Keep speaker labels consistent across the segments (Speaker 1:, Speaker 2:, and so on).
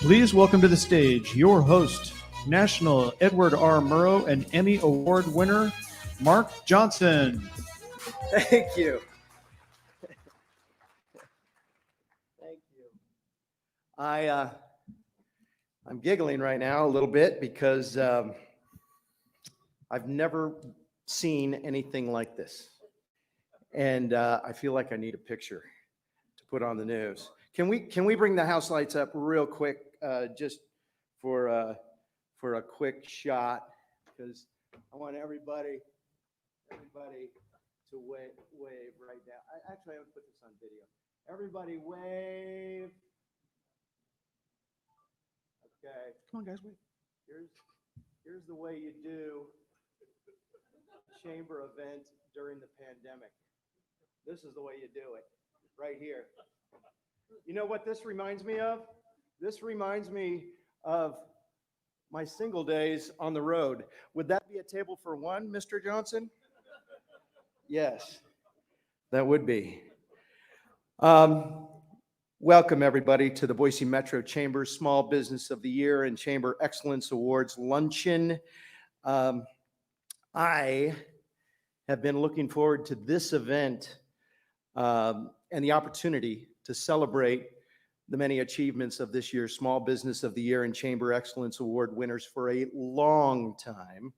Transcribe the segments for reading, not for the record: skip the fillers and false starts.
Speaker 1: Please welcome to the stage your host, National Edward R. Murrow and Emmy Award winner, Mark Johnson.
Speaker 2: Thank you. Thank you. I'm giggling right now a little bit because I've never seen anything like this. And I feel like I need a picture to put on the news. Can we bring the house lights up real quick, just for a quick shot? Because I want everybody to wave right now. I would put this on video. Everybody wave. Okay.
Speaker 1: Come on, guys, wait.
Speaker 2: Here's the way you do a chamber event during the pandemic. This is the way you do it, right here. You know what this reminds me of? This reminds me of my single days on the road. Would that be a table for one, Mr. Johnson? Yes, that would be. Welcome, everybody, to the Boise Metro Chamber Small Business of the Year and Chamber Excellence Awards Luncheon. I have been looking forward to this event and the opportunity to celebrate the many achievements of this year's Small Business of the Year and Chamber Excellence Award winners for a long time.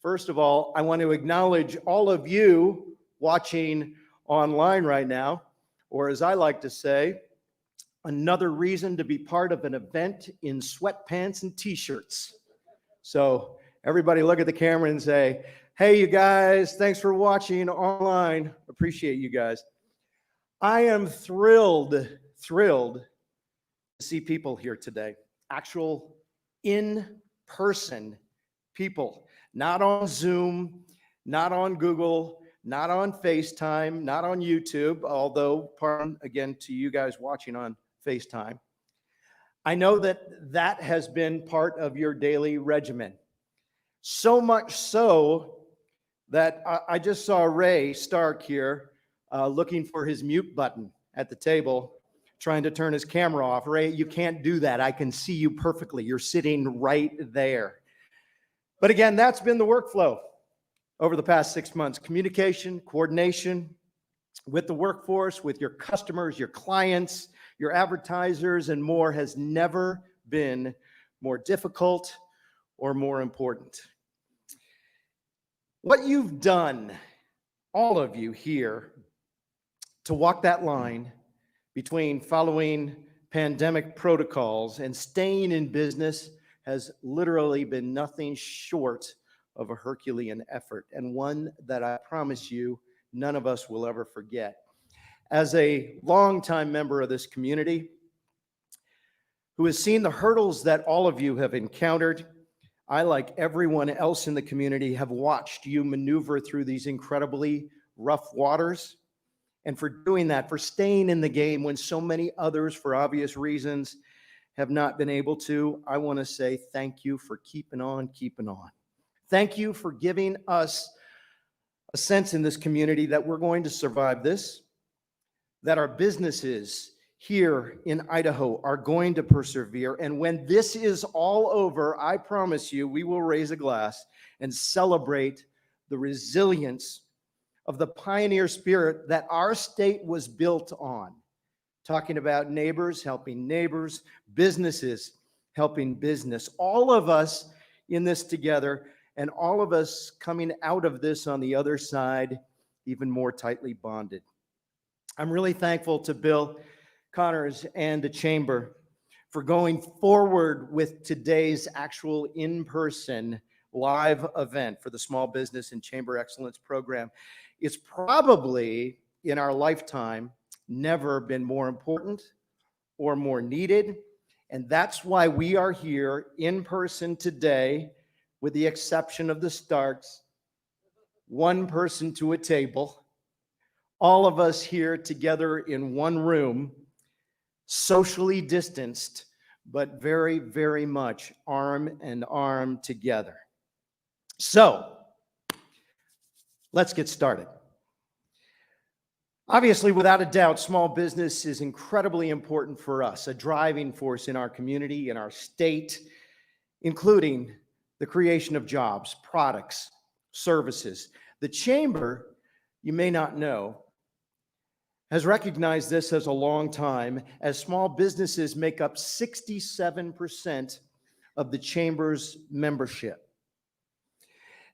Speaker 2: First of all, I want to acknowledge all of you watching online right now, or as I like to say, another reason to be part of an event in sweatpants and t-shirts. So everybody look at the camera and say, hey, you guys, thanks for watching online. Appreciate you guys. I am thrilled to see people here today, actual in-person people, not on Zoom, not on Google, not on FaceTime, not on YouTube, although, pardon again to you guys watching on FaceTime. I know that has been part of your daily regimen. So much so that I just saw Ray Stark here looking for his mute button at the table, trying to turn his camera off. Ray, you can't do that. I can see you perfectly. You're sitting right there. But again, that's been the workflow over the past 6 months. Communication, coordination with the workforce, with your customers, your clients, your advertisers, and more has never been more difficult or more important. What you've done, all of you here, to walk that line between following pandemic protocols and staying in business has literally been nothing short of a Herculean effort, and one that I promise you none of us will ever forget. As a longtime member of this community who has seen the hurdles that all of you have encountered, I, like everyone else in the community, have watched you maneuver through these incredibly rough waters. And for doing that, for staying in the game when so many others, for obvious reasons, have not been able to, I want to say thank you for keeping on, keeping on. Thank you for giving us a sense in this community that we're going to survive this, that our businesses here in Idaho are going to persevere. And when this is all over, I promise you, we will raise a glass and celebrate the resilience of the pioneer spirit that our state was built on. Talking about neighbors helping neighbors, businesses helping business, all of us in this together, and all of us coming out of this on the other side even more tightly bonded. I'm really thankful to Bill Connors and the Chamber for going forward with today's actual in-person live event for the Small Business and Chamber Excellence Program. It's probably in our lifetime never been more important or more needed. And that's why we are here in person today, with the exception of the Starks, one person to a table, all of us here together in one room, socially distanced, but very, very much arm in arm together. So let's get started. Obviously, without a doubt, small business is incredibly important for us, a driving force in our community, in our state, including the creation of jobs, products, services. The Chamber, you may not know, has recognized this as a long time, as small businesses make up 67% of the Chamber's membership.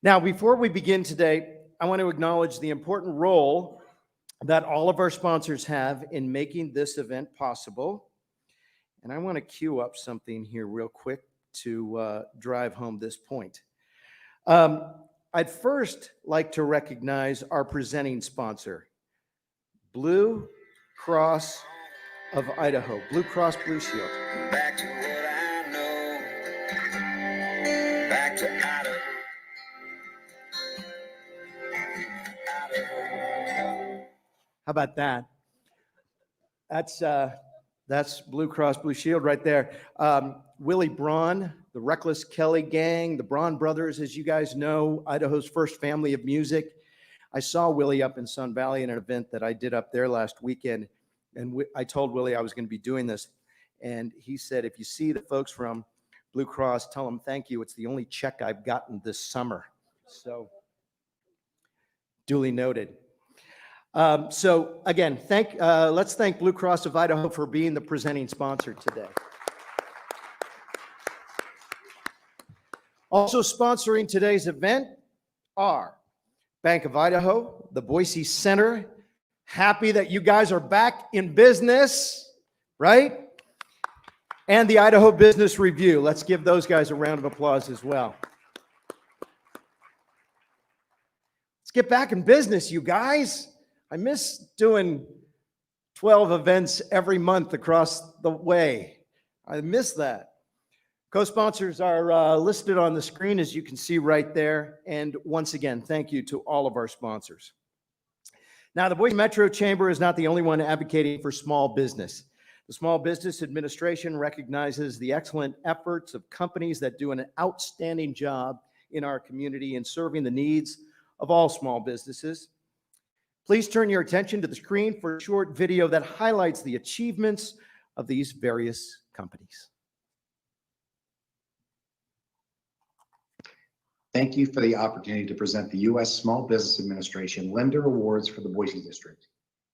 Speaker 2: Now, before we begin today, I want to acknowledge the important role that all of our sponsors have in making this event possible. And I want to cue up something here real quick to drive home this point. I'd first like to recognize our presenting sponsor, Blue Cross of Idaho, Blue Cross Blue Shield. Back to what I know, back to Idaho. How about that? That's Blue Cross Blue Shield right there. Willie Braun, the Reckless Kelly Gang, the Braun Brothers, as you guys know, Idaho's first family of music. I saw Willie up in Sun Valley in an event that I did up there last weekend, and I told Willie I was going to be doing this, and he said, if you see the folks from Blue Cross, tell them thank you. It's the only check I've gotten this summer. So, duly noted. So again, let's thank Blue Cross of Idaho for being the presenting sponsor today. Also sponsoring today's event are Bank of Idaho, the Boise Center. Happy that you guys are back in business, right? And the Idaho Business Review. Let's give those guys a round of applause as well. Let's get back in business, you guys. I miss doing 12 events every month across the way. I miss that. Co-sponsors are listed on the screen, as you can see right there. And once again, thank you to all of our sponsors. Now, the Boise Metro Chamber is not the only one advocating for small business. The Small Business Administration recognizes the excellent efforts of companies that do an outstanding job in our community in serving the needs of all small businesses. Please turn your attention to the screen for a short video that highlights the achievements of these various companies.
Speaker 3: Thank you for the opportunity to present the U.S. Small Business Administration Lender Awards for the Boise District.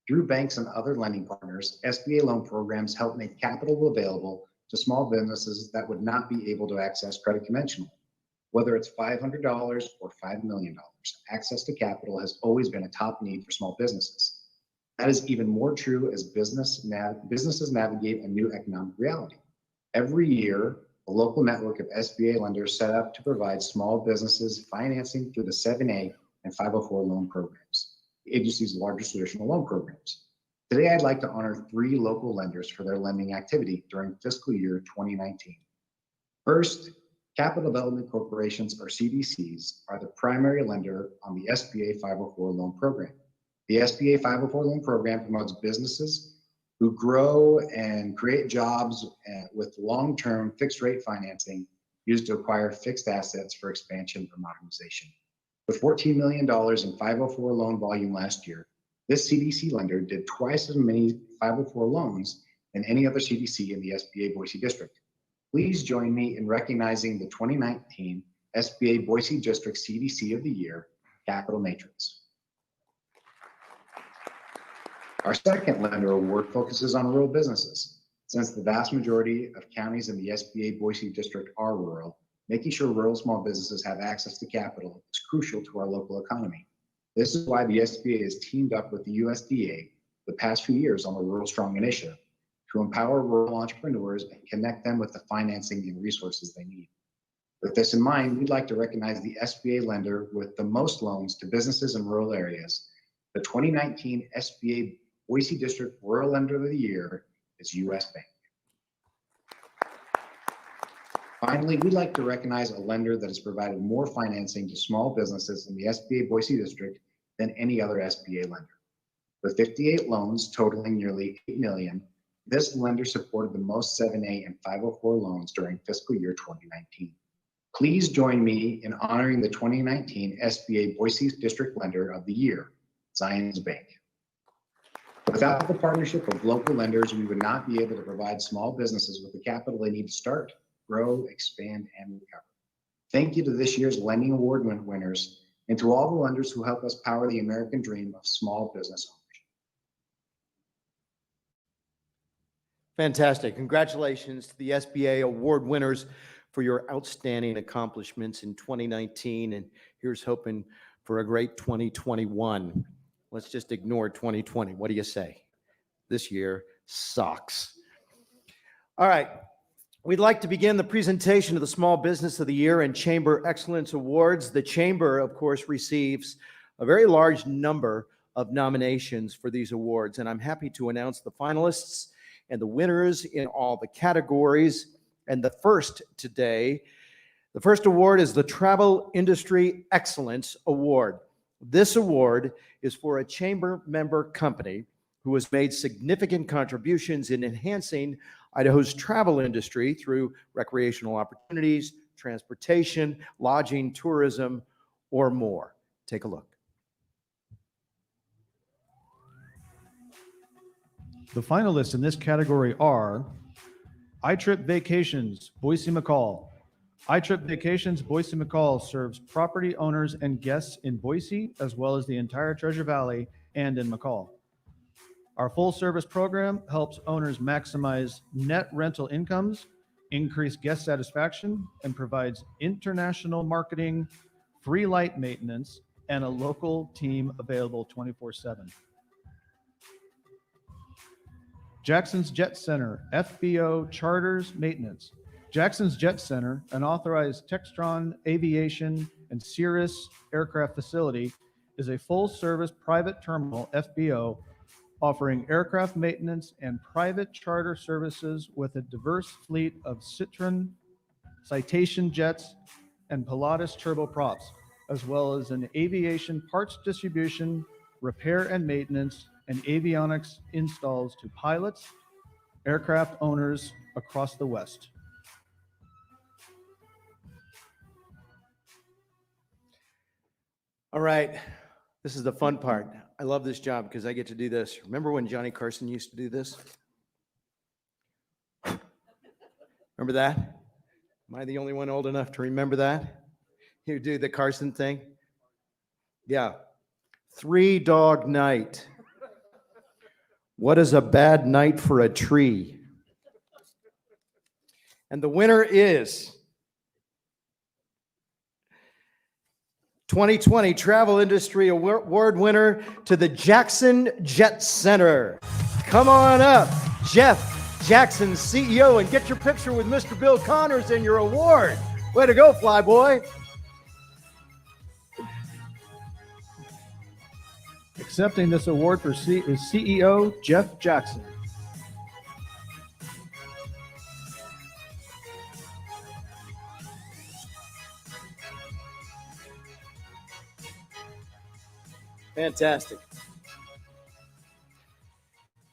Speaker 3: Through banks and other lending partners, SBA loan programs help make capital available to small businesses that would not be able to access credit conventionally. Whether it's $500 or $5 million, access to capital has always been a top need for small businesses. That is even more true as businesses navigate a new economic reality. Every year, a local network of SBA lenders set up to provide small businesses financing through the 7A and 504 loan programs, the agency's largest traditional loan programs. Today, I'd like to honor 3 local lenders for their lending activity during fiscal year 2019. First, Capital Development Corporations, or CDCs, are the primary lender on the SBA 504 loan program. The SBA 504 loan program promotes businesses who grow and create jobs with long-term fixed-rate financing used to acquire fixed assets for expansion or modernization. With $14 million in 504 loan volume last year, this CDC lender did twice as many 504 loans than any other CDC in the SBA Boise District. Please join me in recognizing the 2019 SBA Boise District CDC of the Year, Capital Matrix. Our second lender award focuses on rural businesses. Since the vast majority of counties in the SBA Boise District are rural, making sure rural small businesses have access to capital is crucial to our local economy. This is why the SBA has teamed up with the USDA the past few years on the Rural Strong Initiative to empower rural entrepreneurs and connect them with the financing and resources they need. With this in mind, we'd like to recognize the SBA lender with the most loans to businesses in rural areas. The 2019 SBA Boise District Rural Lender of the Year is U.S. Bank. Finally, we'd like to recognize a lender that has provided more financing to small businesses in the SBA Boise District than any other SBA lender. With 58 loans totaling nearly $8 million, this lender supported the most 7A and 504 loans during fiscal year 2019. Please join me in honoring the 2019 SBA Boise District Lender of the Year, Zions Bank. Without the partnership of local lenders, we would not be able to provide small businesses with the capital they need to start, grow, expand, and recover. Thank you to this year's Lending Award winners and to all the lenders who help us power the American dream of small business ownership.
Speaker 2: Fantastic. Congratulations to the SBA award winners for your outstanding accomplishments in 2019. And here's hoping for a great 2021. Let's just ignore 2020. What do you say? This year sucks. All right. We'd like to begin the presentation of the Small Business of the Year and Chamber Excellence Awards. The Chamber, of course, receives a very large number of nominations for these awards, and I'm happy to announce the finalists and the winners in all the categories. And the first award is the Travel Industry Excellence Award. This award is for a chamber member company who has made significant contributions in enhancing Idaho's travel industry through recreational opportunities, transportation, lodging, tourism, or more. Take a look.
Speaker 1: The finalists in this category are iTrip Vacations, Boise McCall. iTrip Vacations Boise McCall serves property owners and guests in Boise, as well as the entire Treasure Valley and in McCall. Our full-service program helps owners maximize net rental incomes, increase guest satisfaction, and provides international marketing, free light maintenance, and a local team available 24/7. Jackson's Jet Center, FBO Charters Maintenance. Jackson's Jet Center, an authorized Textron Aviation and Cirrus aircraft facility, is a full-service private terminal FBO offering aircraft maintenance and private charter services with a diverse fleet of Citron Citation jets and Pilatus turboprops, as well as an aviation parts distribution, repair and maintenance, and avionics installs to pilots, aircraft owners across the West.
Speaker 2: All right. This is the fun part. I love this job because I get to do this. Remember when Johnny Carson used to do this? Remember that? Am I the only one old enough to remember that? He would do the Carson thing. Yeah. 3-dog night. What is a bad night for a tree? And the winner is 2020 Travel Industry Award winner to the Jackson Jet Center. Come on up, Jeff Jackson, CEO, and get your picture with Mr. Bill Connors and your award. Way to go, Flyboy.
Speaker 1: Accepting this award is CEO Jeff Jackson.
Speaker 2: Fantastic.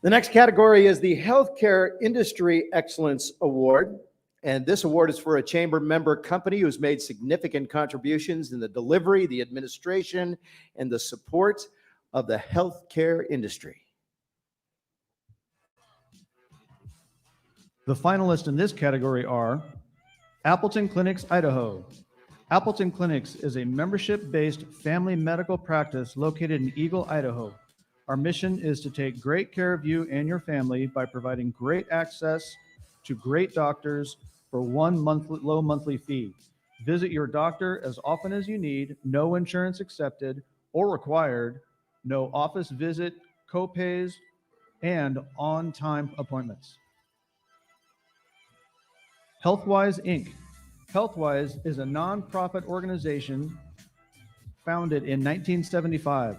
Speaker 2: The next category is the Healthcare Industry Excellence Award. And this award is for a chamber member company who's made significant contributions in the delivery, the administration, and the support of the healthcare industry.
Speaker 1: The finalists in this category are Appleton Clinics, Idaho. Appleton Clinics is a membership-based family medical practice located in Eagle, Idaho. Our mission is to take great care of you and your family by providing great access to great doctors for one low monthly fee. Visit your doctor as often as you need, no insurance accepted or required, no office visit, copays, and on-time appointments. Healthwise, Inc. Healthwise is a nonprofit organization founded in 1975.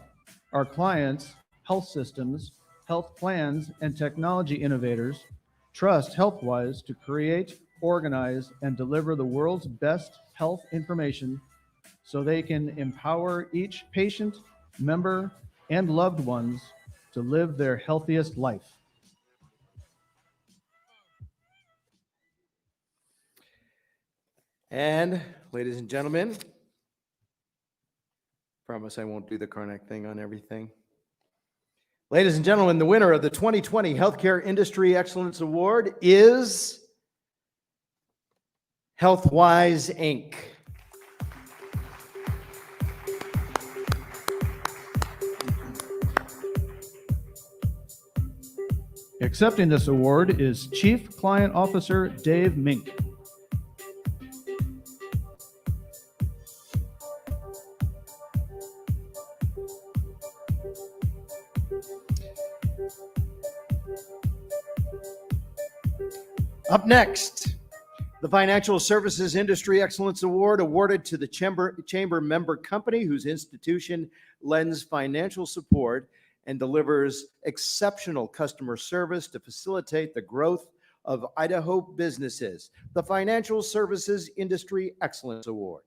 Speaker 1: Our clients, health systems, health plans, and technology innovators trust Healthwise to create, organize, and deliver the world's best health information so they can empower each patient, member, and loved ones to live their healthiest life.
Speaker 2: And ladies and gentlemen, promise I won't do the Karnak thing on everything. Ladies and gentlemen, the winner of the 2020 Healthcare Industry Excellence Award is HealthWise, Inc.
Speaker 1: Accepting this award is Chief Client Officer Dave Mink.
Speaker 2: Up next, the Financial Services Industry Excellence Award awarded to the Chamber member company whose institution lends financial support and delivers exceptional customer service to facilitate the growth of Idaho businesses. The Financial Services Industry Excellence Award.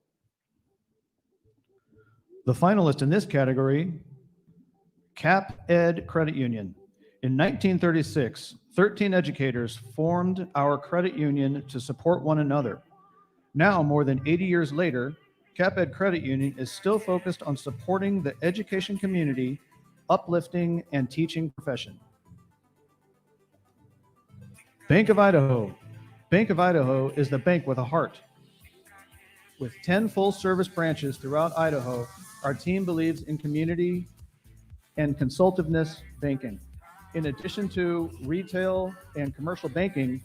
Speaker 1: The finalist in this category, Cap Ed Credit Union. In 1936, 13 educators formed our credit union to support one another. Now, more than 80 years later, Cap Ed Credit Union is still focused on supporting the education community, uplifting and teaching profession. Bank of Idaho. Bank of Idaho is the bank with a heart. With 10 full-service branches throughout Idaho, our team believes in community and consultiveness banking. In addition to retail and commercial banking,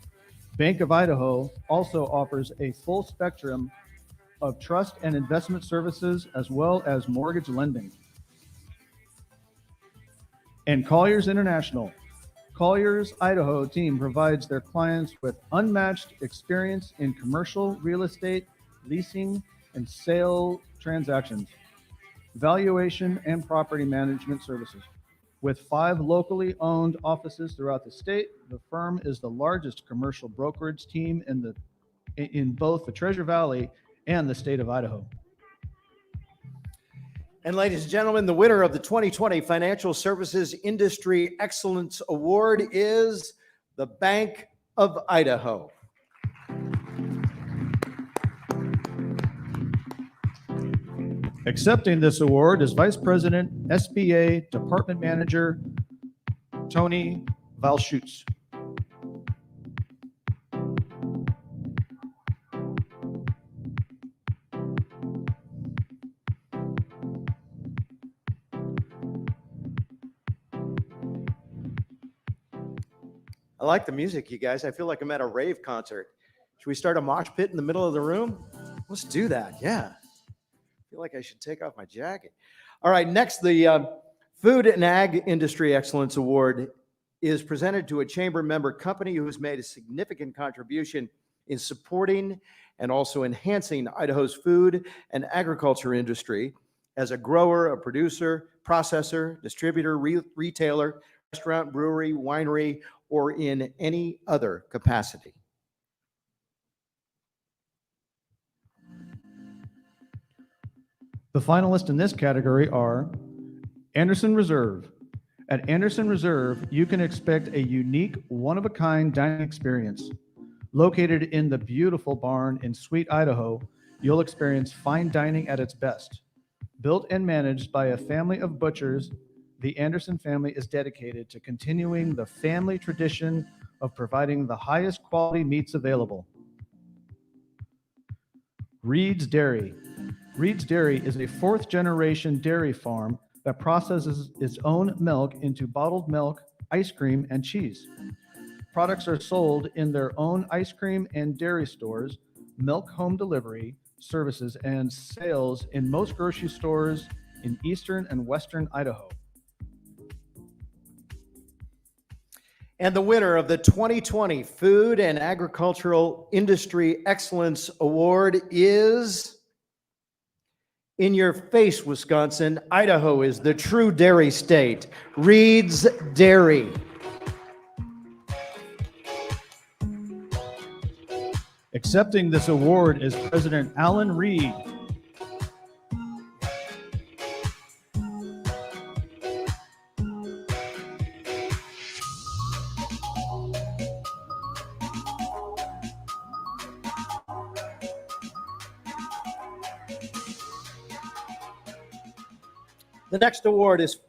Speaker 1: Bank of Idaho also offers a full spectrum of trust and investment services as well as mortgage lending. And Colliers International. Colliers Idaho team provides their clients with unmatched experience in commercial real estate, leasing, and sale transactions, valuation, and property management services. With 5 locally owned offices throughout the state, the firm is the largest commercial brokerage team in both the Treasure Valley and the state of Idaho.
Speaker 2: And ladies and gentlemen, the winner of the 2020 Financial Services Industry Excellence Award is the Bank of Idaho.
Speaker 1: Accepting this award is Vice President, SBA Department Manager, Tony Valschutz.
Speaker 2: I like the music, you guys. I feel like I'm at a rave concert. Should we start a mosh pit in the middle of the room? Let's do that. Yeah. I feel like I should take off my jacket. All right. Next, the Food and Ag Industry Excellence Award is presented to a chamber member company who has made a significant contribution in supporting and also enhancing Idaho's food and agriculture industry as a grower, a producer, processor, distributor, retailer, restaurant, brewery, winery, or in any other capacity.
Speaker 1: The finalists in this category are Anderson Reserve. At Anderson Reserve, you can expect a unique, one-of-a-kind dining experience. Located in the beautiful barn in Sweet, Idaho, you'll experience fine dining at its best. Built and managed by a family of butchers, the Anderson family is dedicated to continuing the family tradition of providing the highest quality meats available. Reed's Dairy. Reed's Dairy is a 4th-generation dairy farm that processes its own milk into bottled milk, ice cream, and cheese. Products are sold in their own ice cream and dairy stores, milk home delivery services, and sales in most grocery stores in eastern and western Idaho.
Speaker 2: And the winner of the 2020 Food and Agricultural Industry Excellence Award is In Your Face, Wisconsin. Idaho is the true dairy state. Reed's Dairy.
Speaker 1: Accepting this award is President Alan Reed.
Speaker 2: The next award is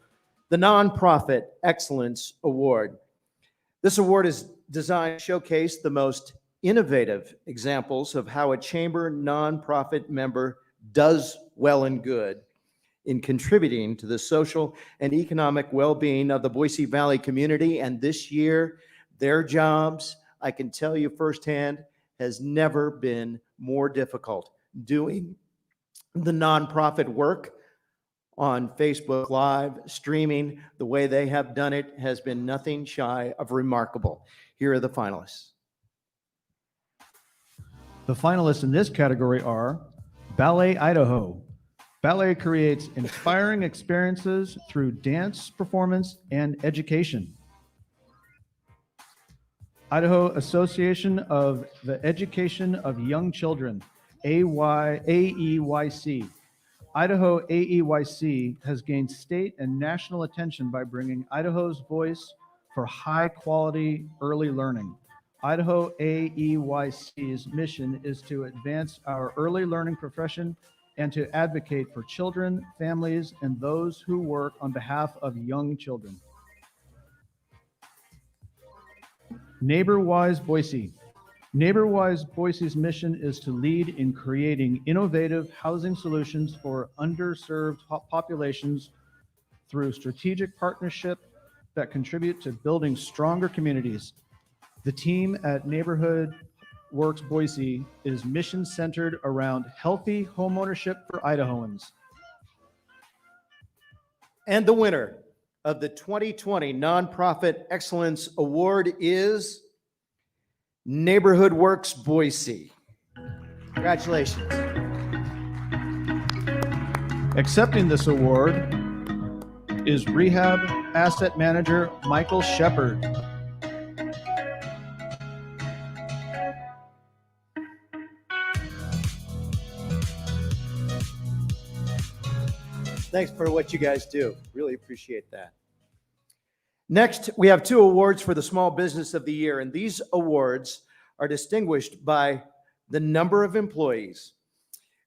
Speaker 2: the Nonprofit Excellence Award. This award is designed to showcase the most innovative examples of how a chamber nonprofit member does well and good in contributing to the social and economic well-being of the Boise Valley community. And this year, their jobs, I can tell you firsthand, has never been more difficult. Doing the nonprofit work on Facebook Live, streaming, the way they have done it has been nothing shy of remarkable. Here are the finalists.
Speaker 1: The finalists in this category are Ballet Idaho. Ballet creates inspiring experiences through dance, performance, and education. Idaho Association of the Education of Young Children, AEYC. Idaho AEYC has gained state and national attention by bringing Idaho's voice for high-quality early learning. Idaho AEYC's mission is to advance our early learning profession and to advocate for children, families, and those who work on behalf of young children. NeighborWise Boise. NeighborWise Boise's mission is to lead in creating innovative housing solutions for underserved populations through strategic partnership that contribute to building stronger communities. The team at Neighborhood Works Boise is mission-centered around healthy homeownership for Idahoans.
Speaker 2: And the winner of the 2020 Nonprofit Excellence Award is Neighborhood Works Boise. Congratulations.
Speaker 1: Accepting this award is Rehab Asset Manager Michael Shepard.
Speaker 2: Thanks for what you guys do. Really appreciate that. Next, we have 2 awards for the Small Business of the Year, and these awards are distinguished by the number of employees.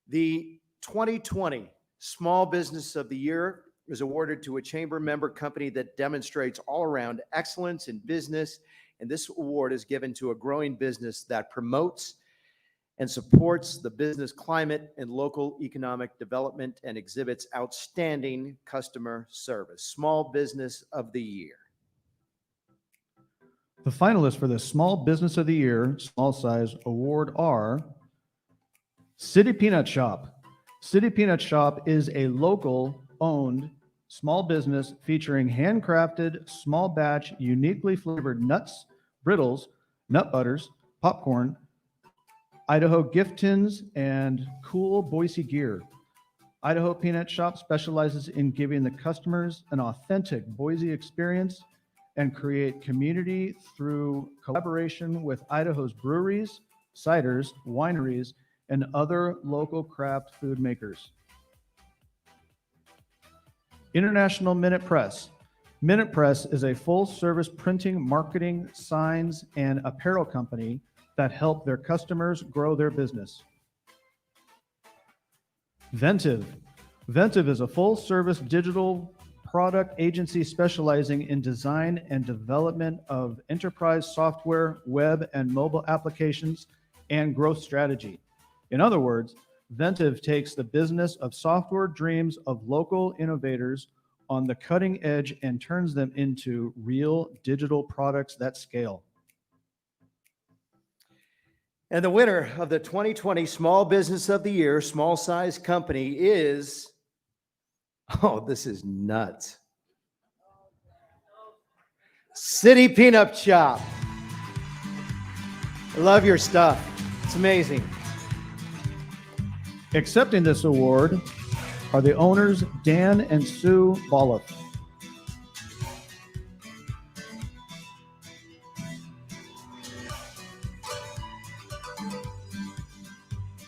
Speaker 2: The 2020 Small Business of the Year is awarded to a chamber member company that demonstrates all-around excellence in business, and this award is given to a growing business that promotes and supports the business climate and local economic development and exhibits outstanding customer service. Small Business of the Year.
Speaker 1: The finalists for the Small Business of the Year Small Size Award are City Peanut Shop. City Peanut Shop is a local-owned small business featuring handcrafted, small batch, uniquely flavored nuts, brittles, nut butters, popcorn, Idaho gift tins, and cool Boise gear. Idaho Peanut Shop specializes in giving the customers an authentic Boise experience and create community through collaboration with Idaho's breweries, ciders, wineries, and other local craft food makers. International Minute Press. Minute Press is a full-service printing, marketing, signs, and apparel company that help their customers grow their business. Ventive. Ventive is a full-service digital product agency specializing in design and development of enterprise software, web and mobile applications, and growth strategy. In other words, Ventive takes the business of software dreams of local innovators on the cutting edge and turns them into real digital products that scale.
Speaker 2: And the winner of the 2020 Small Business of the Year Small Size Company is, oh, this is nuts, City Peanut Shop. I love your stuff. It's amazing.
Speaker 1: Accepting this award are the owners, Dan and Sue Bolloff.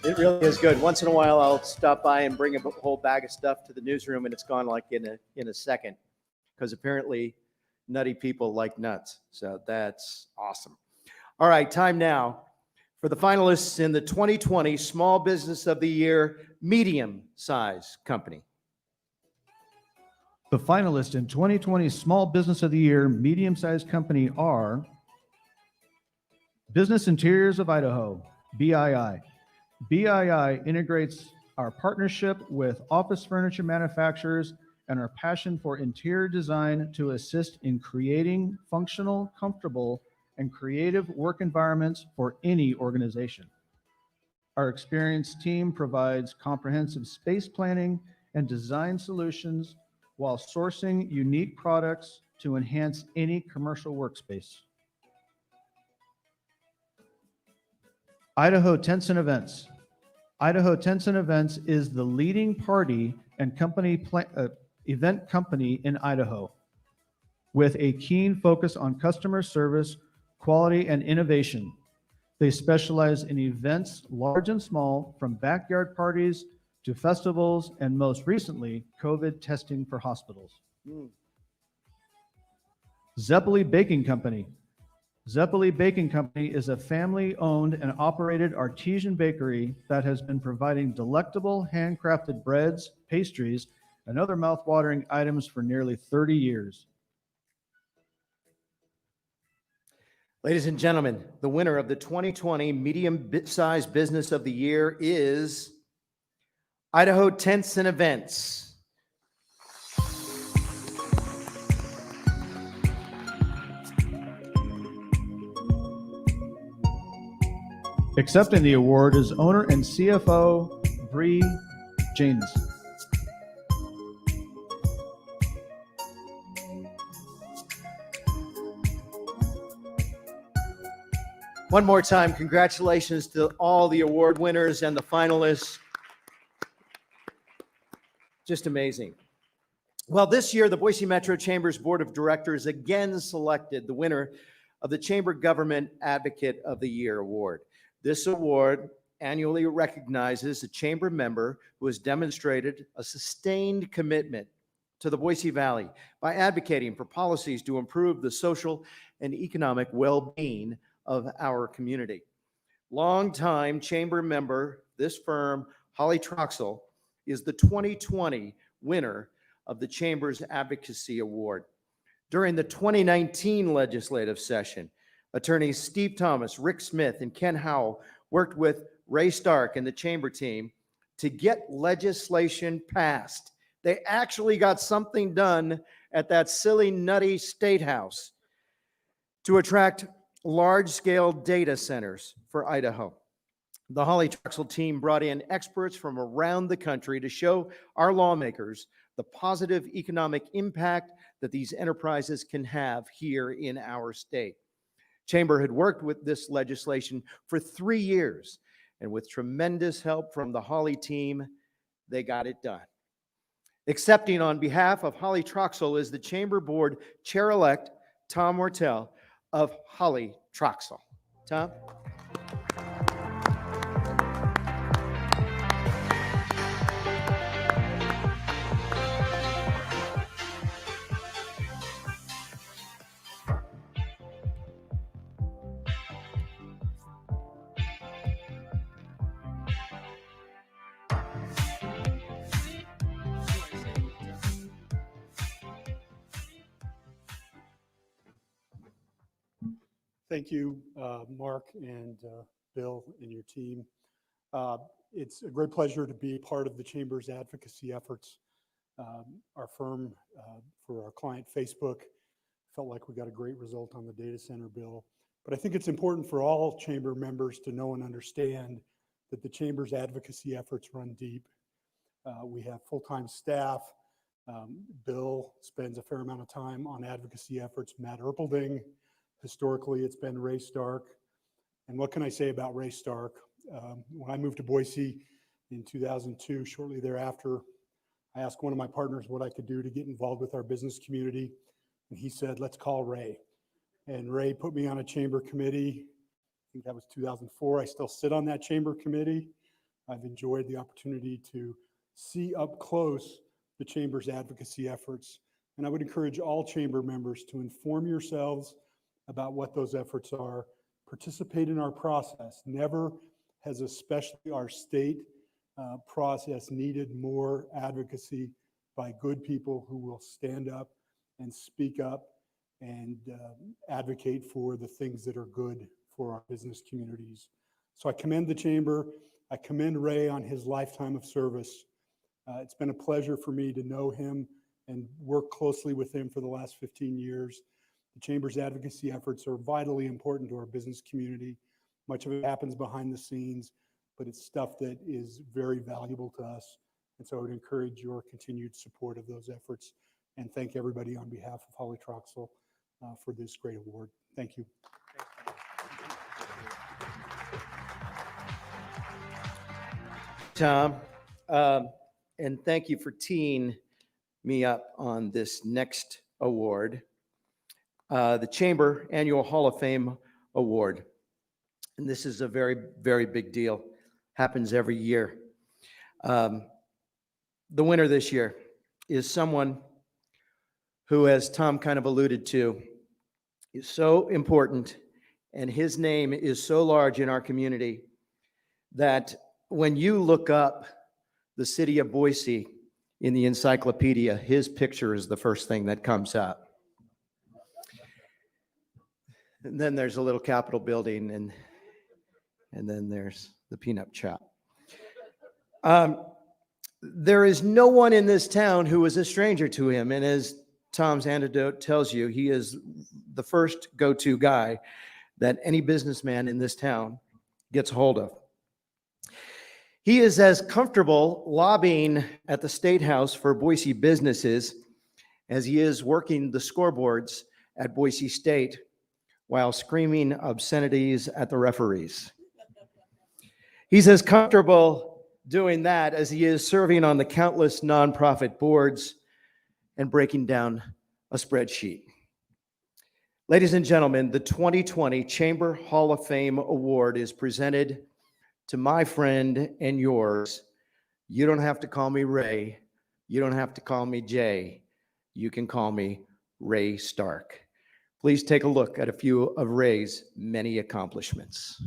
Speaker 2: It really is good. Once in a while, I'll stop by and bring a whole bag of stuff to the newsroom, and it's gone like in a second, because apparently nutty people like nuts. So that's awesome. All right, time now for the finalists in the 2020 Small Business of the Year Medium Size Company.
Speaker 1: The finalists in 2020 Small Business of the Year Medium-Sized Company are Business Interiors of Idaho, BII. BII integrates our partnership with office furniture manufacturers and our passion for interior design to assist in creating functional, comfortable, and creative work environments for any organization. Our experienced team provides comprehensive space planning and design solutions while sourcing unique products to enhance any commercial workspace. Idaho Tents and Events. Idaho Tents and Events is the leading party and event company in Idaho, with a keen focus on customer service, quality, and innovation. They specialize in events large and small, from backyard parties to festivals, and most recently, COVID testing for hospitals. Zeppeli Baking Company. Zeppeli Baking Company is a family-owned and operated artisan bakery that has been providing delectable handcrafted breads, pastries, and other mouth-watering items for nearly 30 years.
Speaker 2: Ladies and gentlemen, the winner of the 2020 Medium-Sized Business of the Year is Idaho Tents and Events.
Speaker 1: Accepting the award is owner and CFO Bree James.
Speaker 2: One more time, congratulations to all the award winners and the finalists. Just amazing. Well, this year, the Boise Metro Chamber's Board of Directors again selected the winner of the Chamber Government Advocate of the Year Award. This award annually recognizes a chamber member who has demonstrated a sustained commitment to the Boise Valley by advocating for policies to improve the social and economic well-being of our community. Longtime chamber member, this firm, Holly Troxell, is the 2020 winner of the Chamber's Advocacy Award. During the 2019 legislative session, attorneys Steve Thomas, Rick Smith, and Ken Howell worked with Ray Stark and the Chamber team to get legislation passed. They actually got something done at that silly, nutty State House to attract large-scale data centers for Idaho. The Holly Troxell team brought in experts from around the country to show our lawmakers the positive economic impact that these enterprises can have here in our state. Chamber had worked with this legislation for 3 years, and with tremendous help from the Holly team, they got it done. Accepting on behalf of Holly Troxell is the Chamber Board Chair-elect Tom Wortell of Holly Troxell. Tom?
Speaker 4: Thank you, Mark and Bill and your team. It's a great pleasure to be part of the Chamber's advocacy efforts. Our firm, for our client Facebook, felt like we got a great result on the data center bill. But I think it's important for all Chamber members to know and understand that the Chamber's advocacy efforts run deep. We have full-time staff. Bill spends a fair amount of time on advocacy efforts. Matt Erpelding. Historically, it's been Ray Stark. And what can I say about Ray Stark? When I moved to Boise in 2002, shortly thereafter, I asked one of my partners what I could do to get involved with our business community. And he said, let's call Ray. And Ray put me on a chamber committee. I think that was 2004. I still sit on that chamber committee. I've enjoyed the opportunity to see up close the chamber's advocacy efforts. And I would encourage all chamber members to inform yourselves about what those efforts are, participate in our process. Never has especially our state process needed more advocacy by good people who will stand up and speak up and advocate for the things that are good for our business communities. So I commend the Chamber. I commend Ray on his lifetime of service. It's been a pleasure for me to know him and work closely with him for the last 15 years. The Chamber's advocacy efforts are vitally important to our business community. Much of it happens behind the scenes, but it's stuff that is very valuable to us. And so I would encourage your continued support of those efforts and thank everybody on behalf of Holly Troxel for this great award. Thank you.
Speaker 2: Tom, and thank you for teeing me up on this next award, the Chamber Annual Hall of Fame Award. And this is a very, very big deal. Happens every year. The winner this year is someone who, as Tom kind of alluded to, is so important, and his name is so large in our community that when you look up the city of Boise in the encyclopedia, his picture is the first thing that comes up. And then there's a little Capitol building, and then there's the peanut shop. There is no one in this town who is a stranger to him. And as Tom's anecdote tells you, he is the first go-to guy that any businessman in this town gets a hold of. He is as comfortable lobbying at the State House for Boise businesses as he is working the scoreboards at Boise State while screaming obscenities at the referees. He's as comfortable doing that as he is serving on the countless nonprofit boards and breaking down a spreadsheet. Ladies and gentlemen, the 2020 Chamber Hall of Fame Award is presented to my friend and yours. You don't have to call me Ray. You don't have to call me Jay. You can call me Ray Stark. Please take a look at a few of Ray's many accomplishments.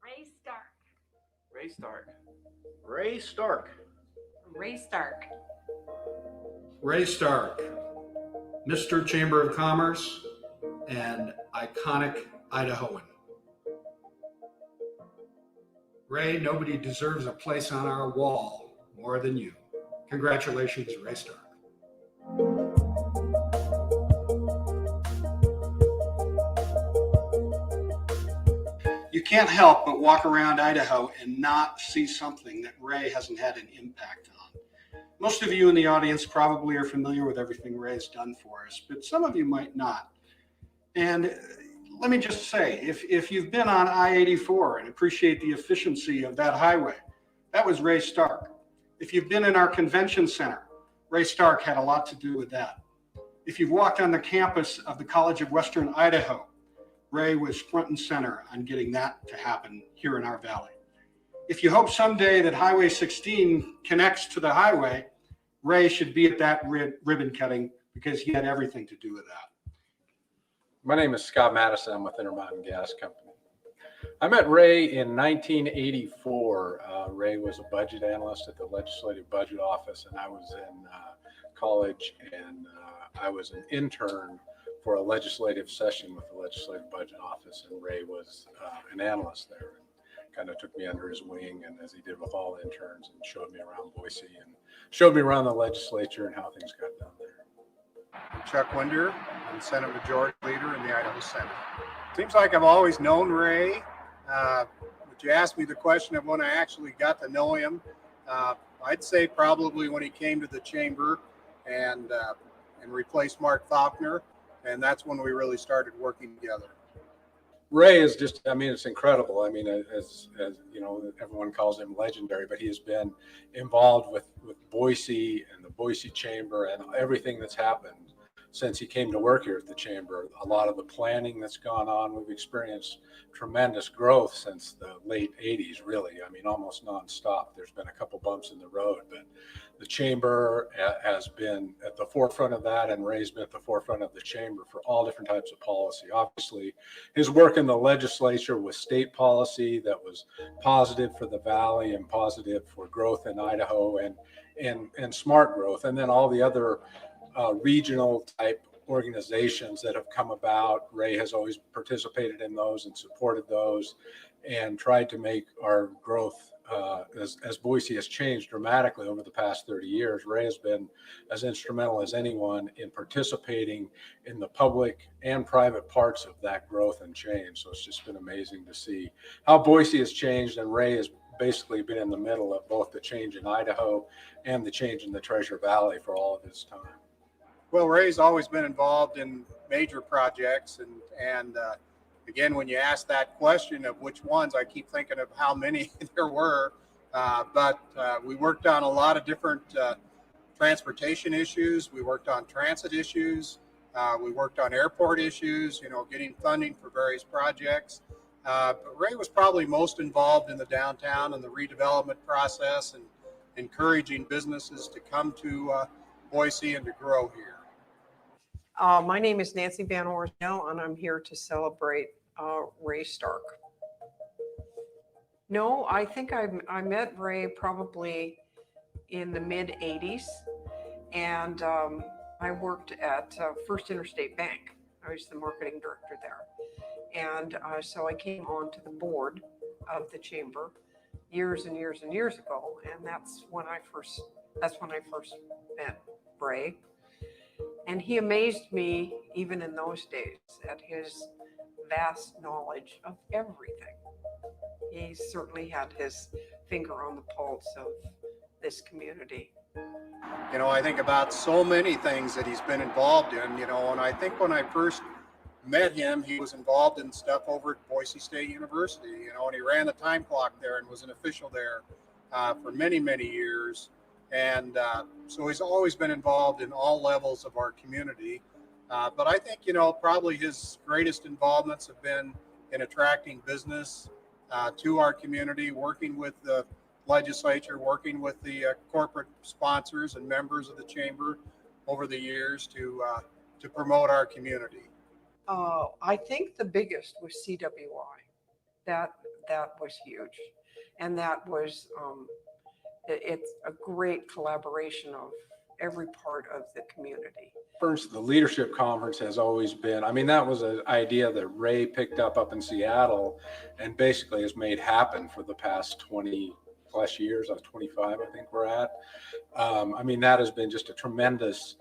Speaker 5: Ray Stark.
Speaker 6: Ray Stark. Ray Stark.
Speaker 5: Ray Stark.
Speaker 7: Ray Stark, Mr. Chamber of Commerce and iconic Idahoan. Ray, nobody deserves a place on our wall more than you. Congratulations, Ray Stark. You can't help but walk around Idaho and not see something that Ray hasn't had an impact on. Most of you in the audience probably are familiar with everything Ray's done for us, but some of you might not. And let me just say, if you've been on I-84 and appreciate the efficiency of that highway, that was Ray Stark. If you've been in our convention center, Ray Stark had a lot to do with that. If you've walked on the campus of the College of Western Idaho, Ray was front and center on getting that to happen here in our valley. If you hope someday that Highway 16 connects to the highway, Ray should be at that ribbon cutting because he had everything to do with that.
Speaker 8: My name is Scott Madison. I'm with Intermountain Gas Company. I met Ray in 1984. Ray was a budget analyst at the Legislative Budget Office, and I was in college, and I was an intern for a legislative session with the Legislative Budget Office, and Ray was an analyst there. And kind of took me under his wing, and as he did with all interns, and showed me around Boise and showed me around the legislature and how things got done there.
Speaker 9: I'm Chuck Winder. I'm Senate Majority Leader in the Idaho Senate. Seems like I've always known Ray, but you asked me the question of when I actually got to know him. I'd say probably when he came to the chamber and replaced Mark Faulkner, and that's when we really started working together.
Speaker 8: Ray is just, I mean, it's incredible. I mean, as you know, everyone calls him legendary, but he has been involved with Boise and the Boise Chamber and everything that's happened since he came to work here at the chamber. A lot of the planning that's gone on, we've experienced tremendous growth since the late 80s, really. I mean, almost nonstop. There's been a couple bumps in the road, but the chamber has been at the forefront of that, and Ray's been at the forefront of the chamber for all different types of policy. Obviously, his work in the legislature with state policy that was positive for the Valley and positive for growth in Idaho and smart growth, and then all the other regional type organizations that have come about. Ray has always participated in those and supported those and tried to make our growth as Boise has changed dramatically over the past 30 years. Ray has been as instrumental as anyone in participating in the public and private parts of that growth and change. So it's just been amazing to see how Boise has changed, and Ray has basically been in the middle of both the change in Idaho and the change in the Treasure Valley for all of his time.
Speaker 9: Well, Ray's always been involved in major projects, and again, when you ask that question of which ones, I keep thinking of how many there were, but we worked on a lot of different transportation issues. We worked on transit issues. We worked on airport issues, getting funding for various projects. But Ray was probably most involved in the downtown and the redevelopment process and encouraging businesses to come to Boise and to grow here.
Speaker 10: My name is Nancy Van Orsnell, and I'm here to celebrate Ray Stark. No, I think I met Ray probably in the mid 80s, and I worked at First Interstate Bank. I was the marketing director there, and so I came on to the board of the chamber years and years and years ago, and that's when I first met Ray. And he amazed me even in those days at his vast knowledge of everything. He certainly had his finger on the pulse of this community.
Speaker 9: I think about so many things that he's been involved in, and I think when I first met him, he was involved in stuff over at Boise State University, and he ran the time clock there and was an official there for many, many years. And so he's always been involved in all levels of our community. But I think, probably his greatest involvements have been in attracting business to our community, working with the legislature, working with the corporate sponsors and members of the chamber over the years to promote our community.
Speaker 10: I think the biggest was CWI. That was huge. And that was... it's a great collaboration of every part of the community.
Speaker 8: First, the leadership conference has always been, that was an idea that Ray picked up in Seattle and basically has made happen for the past 20 plus years. 25, I think we're at. That has been just a tremendous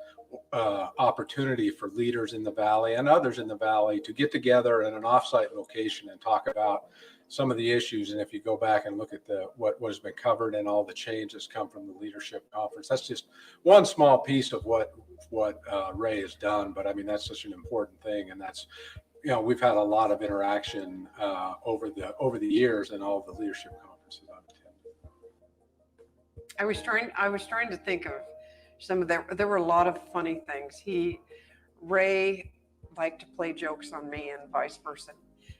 Speaker 8: opportunity for leaders in the Valley and others in the Valley to get together in an offsite location and talk about some of the issues. And if you go back and look at what has been covered and all the change that's come from the leadership conference, that's just one small piece of what Ray has done. But that's such an important thing, and that's we've had a lot of interaction over the years in all the leadership conferences I've attended.
Speaker 10: I was trying to think of some of there were a lot of funny things. Ray liked to play jokes on me and vice versa.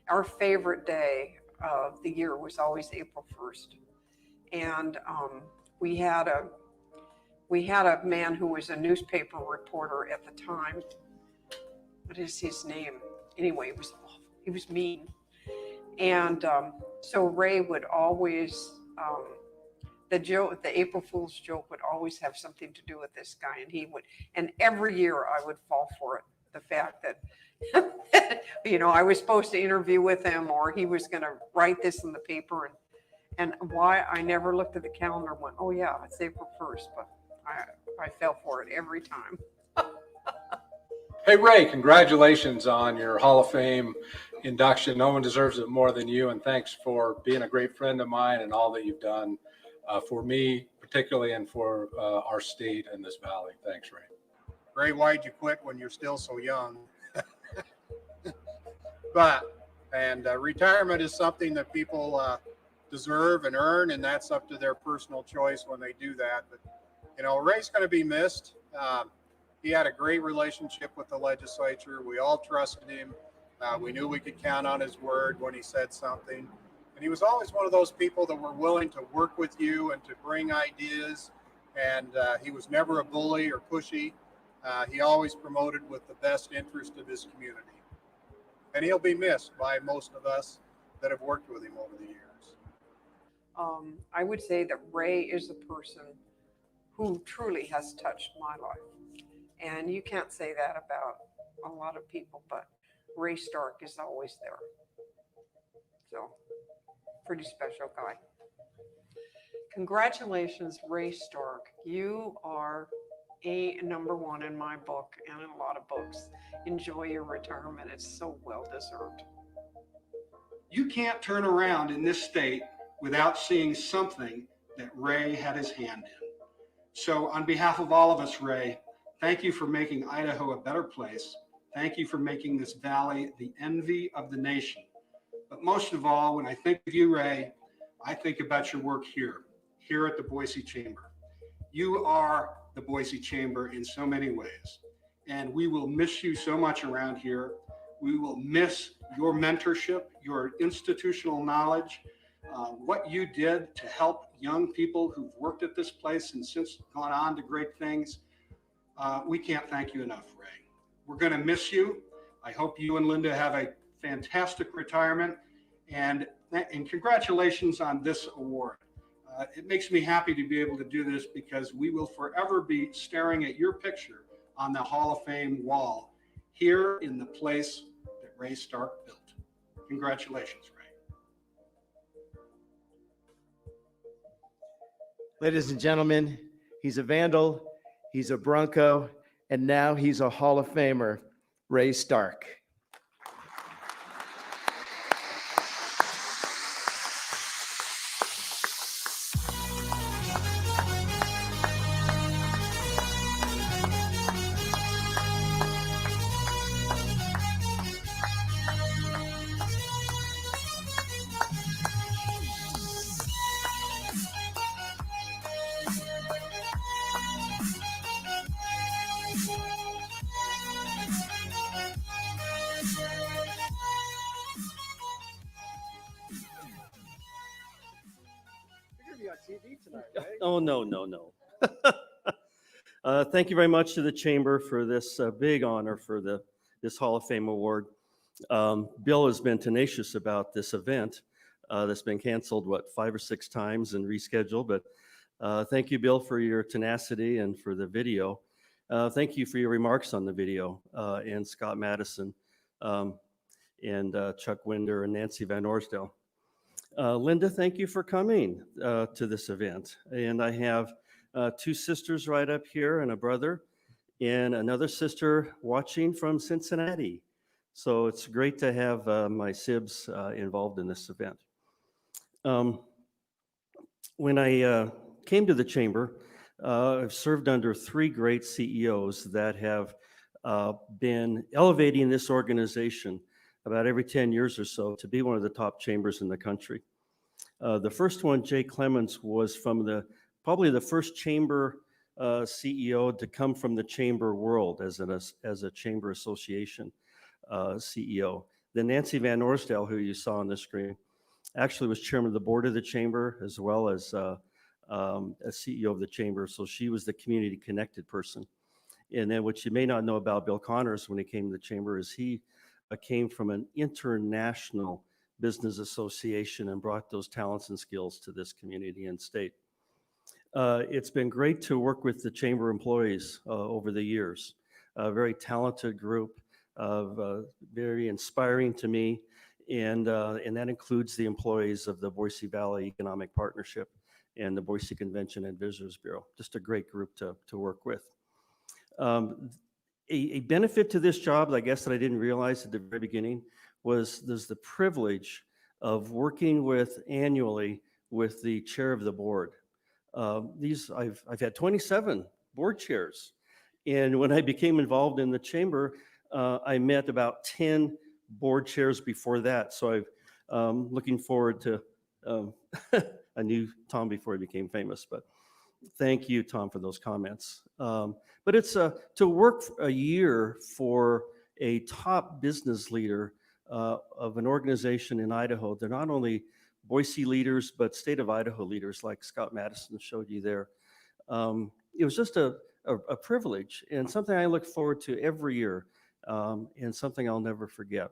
Speaker 10: Our favorite day of the year was always April 1st. And we had a man who was a newspaper reporter at the time. What is his name? Anyway, it was awful. He was mean. And so Ray would always, the April Fool's joke would always have something to do with this guy. And every year I would fall for it. The fact that, I was supposed to interview with him, or he was going to write this in the paper, and why I never looked at the calendar and went, oh yeah, it's April 1st, but I fell for it every time.
Speaker 8: Hey, Ray, congratulations on your Hall of Fame induction. No one deserves it more than you, and thanks for being a great friend of mine and all that you've done for me particularly and for our state and this valley. Thanks, Ray.
Speaker 9: Ray, why'd you quit when you're still so young? And retirement is something that people deserve and earn, and that's up to their personal choice when they do that. But, Ray's going to be missed. He had a great relationship with the legislature. We all trusted him. We knew we could count on his word when he said something. And he was always one of those people that were willing to work with you and to bring ideas. And he was never a bully or pushy. He always promoted with the best interest of his community. And he'll be missed by most of us that have worked with him over the years.
Speaker 10: I would say that Ray is a person who truly has touched my life. And you can't say that about a lot of people, but Ray Stark is always there. So, pretty special guy. Congratulations, Ray Stark. You are a #1 in my book and in a lot of books. Enjoy your retirement. It's so well deserved.
Speaker 7: You can't turn around in this state without seeing something that Ray had his hand in. So on behalf of all of us, Ray, thank you for making Idaho a better place. Thank you for making this valley the envy of the nation. But most of all, when I think of you, Ray, I think about your work here at the Boise Chamber. You are the Boise Chamber in so many ways, and we will miss you so much around here. We will miss your mentorship, your institutional knowledge, what you did to help young people who've worked at this place and since gone on to great things. We can't thank you enough, Ray. We're going to miss you. I hope you and Linda have a fantastic retirement, and congratulations on this award. It makes me happy to be able to do this because we will forever be staring at your picture on the Hall of Fame wall here in the place that Ray Stark built. Congratulations, Ray.
Speaker 2: Ladies and gentlemen, he's a Vandal, he's a Bronco, and now he's a Hall of Famer, Ray Stark.
Speaker 11: Oh, no. Thank you very much to the Chamber for this big honor for this Hall of Fame award. Bill has been tenacious about this event that's been canceled, 5 or 6 times and rescheduled. But thank you, Bill, for your tenacity and for the video. Thank you for your remarks on the video, and Scott Madison, and Chuck Winder and Nancy Van Orsdale. Linda, thank you for coming to this event. And I have 2 sisters right up here and a brother and another sister watching from Cincinnati. So it's great to have my sibs involved in this event. When I came to the Chamber, I've served under 3 great CEOs that have been elevating this organization about every 10 years or so to be one of the top chambers in the country. The first one, Jay Clements, was from probably the first chamber CEO to come from the chamber world as a chamber association CEO. Then Nancy Van Orsdale, who you saw on the screen, actually was chairman of the board of the chamber as well as a CEO of the chamber. So she was the community connected person. And then what you may not know about Bill Connors when he came to the chamber is he came from an international business association and brought those talents and skills to this community and state. It's been great to work with the chamber employees over the years. A very talented group, very inspiring to me, and that includes the employees of the Boise Valley Economic Partnership and the Boise Convention and Visitors Bureau. Just a great group to work with. A benefit to this job, I guess, that I didn't realize at the very beginning was there's the privilege of working annually with the chair of the board. I've had 27 board chairs, and when I became involved in the chamber, I met about 10 board chairs before that. So I'm looking forward to I knew Tom before he became famous, but Thank you, Tom, for those comments. But it's to work a year for a top business leader of an organization in Idaho. They're not only Boise leaders, but state of Idaho leaders, like Scott Madison showed you there. It was just a privilege and something I look forward to every year, and something I'll never forget.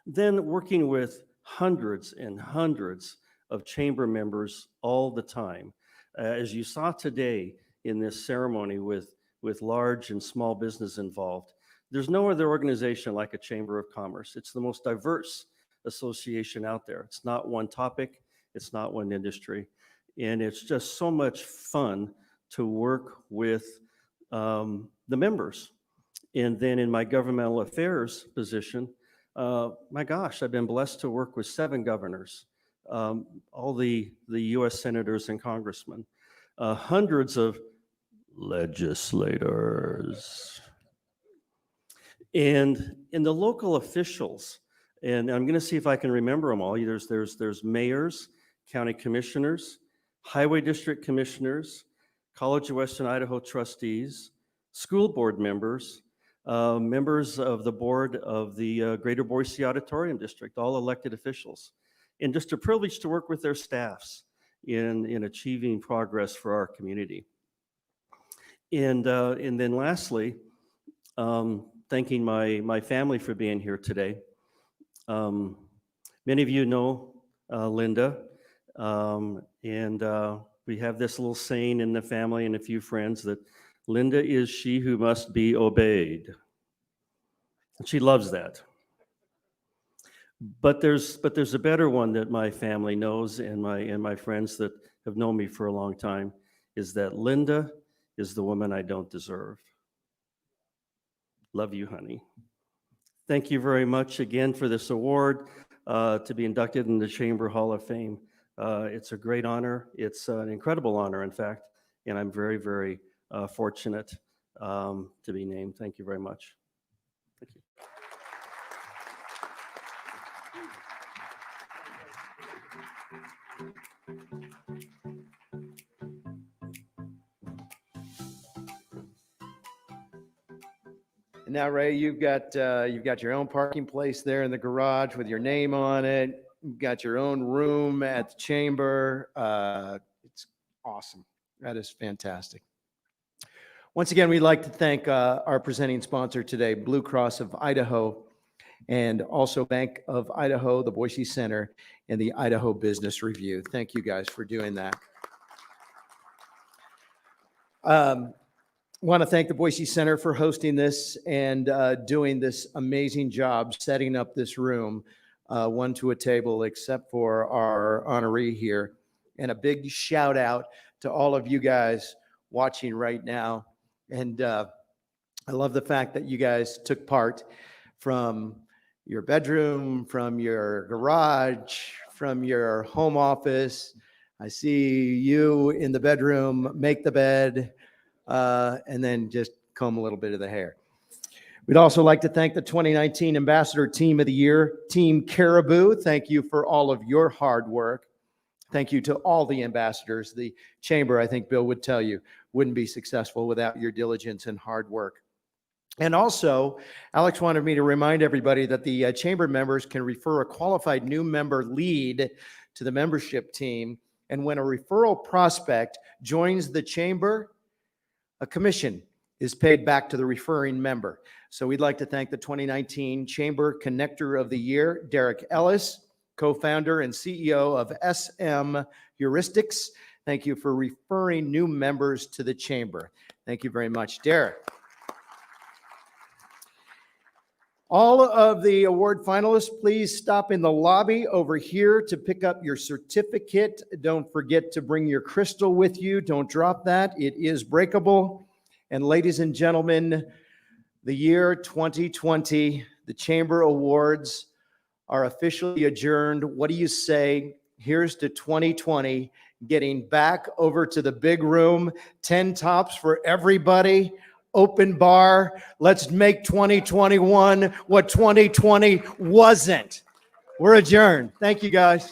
Speaker 11: Then working with hundreds and hundreds of chamber members all the time. As you saw today in this ceremony with large and small business involved, there's no other organization like a Chamber of Commerce. It's the most diverse association out there. It's not one topic, it's not one industry, and it's just so much fun to work with the members. And then in my governmental affairs position, my gosh, I've been blessed to work with 7 governors, all the US senators and congressmen, hundreds of legislators, and in the local officials. And I'm going to see if I can remember them all. There's mayors, county commissioners, highway district commissioners, College of Western Idaho trustees, school board members, members of the board of the Greater Boise Auditorium District, all elected officials. And just a privilege to work with their staffs in achieving progress for our community. And then lastly, thanking my family for being here today. Many of you know Linda, and we have this little saying in the family and a few friends that Linda is she who must be obeyed. And she loves that. But there's a better one that my family knows, and my friends that have known me for a long time, is that Linda is the woman I don't deserve. Love you, honey. Thank you very much again for this award to be inducted in the Chamber Hall of Fame. It's a great honor. It's an incredible honor, in fact, and I'm very, very fortunate to be named. Thank you very much. Thank you.
Speaker 2: And now, Ray, you've got your own parking place there in the garage with your name on it. You've got your own room at the chamber. It's awesome. That is fantastic. Once again, we'd like to thank our presenting sponsor today, Blue Cross of Idaho, and also Bank of Idaho, the Boise Center, and the Idaho Business Review. Thank you guys for doing that. Want to thank the Boise Center for hosting this and doing this amazing job setting up this room, one to a table, except for our honoree here. And a big shout out to all of you guys watching right now. And I love the fact that you guys took part from your bedroom, from your garage, from your home office. I see you in the bedroom, make the bed, and then just comb a little bit of the hair. We'd also like to thank the 2019 Ambassador Team of the Year, Team Caribou. Thank you for all of your hard work. Thank you to all the ambassadors. The Chamber, I think Bill would tell you, wouldn't be successful without your diligence and hard work. And also, Alex wanted me to remind everybody that the Chamber members can refer a qualified new member lead to the membership team. And when a referral prospect joins the Chamber, a commission is paid back to the referring member. So we'd like to thank the 2019 Chamber Connector of the Year, Derek Ellis, co-founder and CEO of SM Heuristics. Thank you for referring new members to the Chamber. Thank you very much, Derek. All of the award finalists, please stop in the lobby over here to pick up your certificate. Don't forget to bring your crystal with you. Don't drop that. It is breakable. And ladies and gentlemen, the year 2020, the Chamber Awards are officially adjourned. What do you say? Here's to 2020, getting back over to the big room, 10 tops for everybody. Open bar. Let's make 2021 what 2020 wasn't. We're adjourned. Thank you, guys.